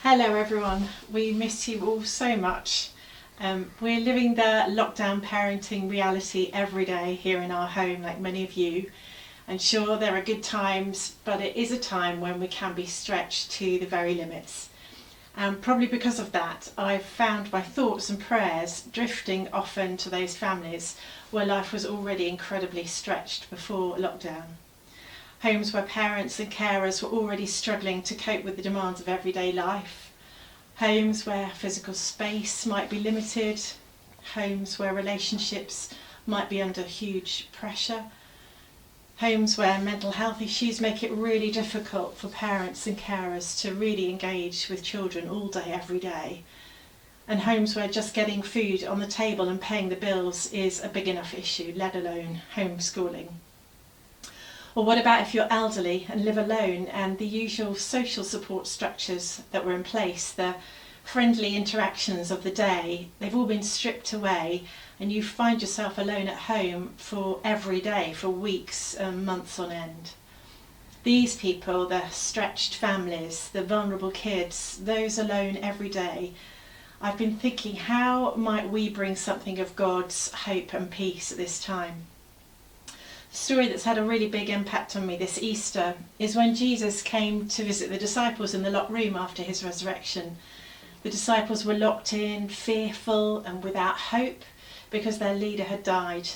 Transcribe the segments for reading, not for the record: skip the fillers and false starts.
Hello everyone, we miss you all so much. We're living the lockdown parenting reality every day here in our home, like many of you. And sure, there are good times, but it is a time when we can be stretched to the very limits. And probably because of that, I've found my thoughts and prayers drifting often to those families where life was already incredibly stretched before lockdown. Homes where parents and carers were already struggling to cope with the demands of everyday life. Homes where physical space might be limited. Homes where relationships might be under huge pressure. Homes where mental health issues make it really difficult for parents and carers to really engage with children all day, every day. And homes where just getting food on the table and paying the bills is a big enough issue, let alone homeschooling. Or what about if you're elderly and live alone and the usual social support structures that were in place, the friendly interactions of the day, they've all been stripped away and you find yourself alone at home for every day, for weeks and months on end. These people, the stretched families, the vulnerable kids, those alone every day, I've been thinking, how might we bring something of God's hope and peace at this time? The story that's had a really big impact on me this Easter is when Jesus came to visit the disciples in the locked room after his resurrection. The disciples were locked in, fearful and without hope because their leader had died.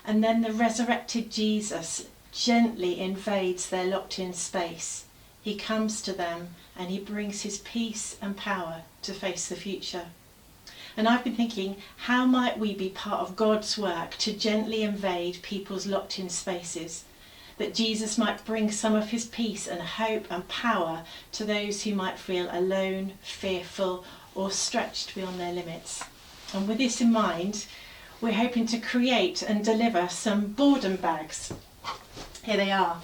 And then the resurrected Jesus gently invades their locked in space. He comes to them and he brings his peace and power to face the future. And I've been thinking, how might we be part of God's work to gently invade people's locked in spaces? That Jesus might bring some of his peace and hope and power to those who might feel alone, fearful, or stretched beyond their limits. And with this in mind, we're hoping to create and deliver some boredom bags. Here they are.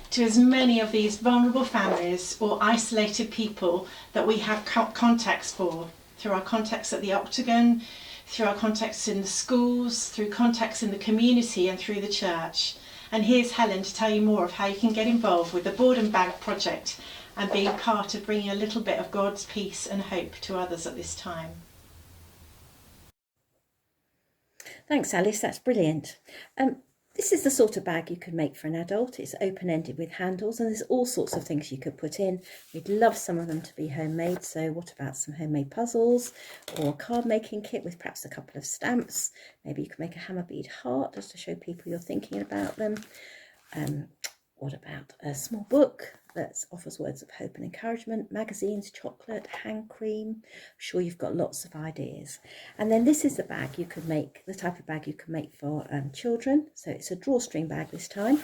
To as many of these vulnerable families or isolated people that we have contacts for, through our contacts at the Octagon, through our contacts in the schools, through contacts in the community and through the church. And here's Helen to tell you more of how you can get involved with the Boredom Bag project and be part of bringing a little bit of God's peace and hope to others at this time. Thanks, Alice. That's brilliant. This is the sort of bag you could make for an adult. It's open-ended with handles and there's all sorts of things you could put in. We'd love some of them to be homemade. So what about some homemade puzzles or a card making kit with perhaps a couple of stamps? Maybe you could make a hammer bead heart just to show people you're thinking about them. What about a small book that offers words of hope and encouragement, magazines, chocolate, hand cream? I'm sure you've got lots of ideas. And then this is the bag you could make, the type of bag you can make for children. So it's a drawstring bag this time.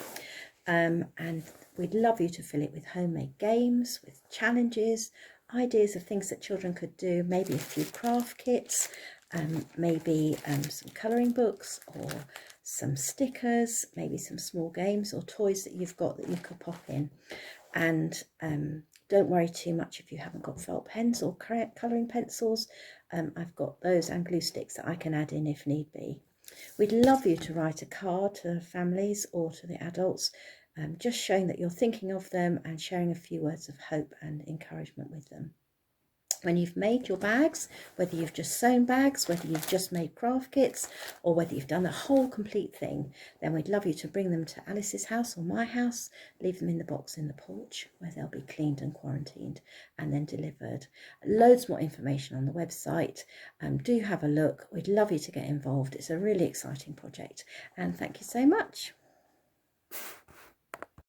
And we'd love you to fill it with homemade games, with challenges, ideas of things that children could do, maybe a few craft kits, maybe some colouring books or some stickers, maybe some small games or toys that you've got that you could pop in. And don't worry too much if you haven't got felt pens or colouring pencils. I've got those and glue sticks that I can add in if need be. We'd love you to write a card to families or to the adults, just showing that you're thinking of them and sharing a few words of hope and encouragement with them. When you've made your bags, whether you've just sewn bags, whether you've just made craft kits, or whether you've done the whole complete thing, then we'd love you to bring them to Alice's house or my house, leave them in the box in the porch where they'll be cleaned and quarantined and then delivered. Loads more information on the website. Do have a look. We'd love you to get involved. It's a really exciting project. And thank you so much.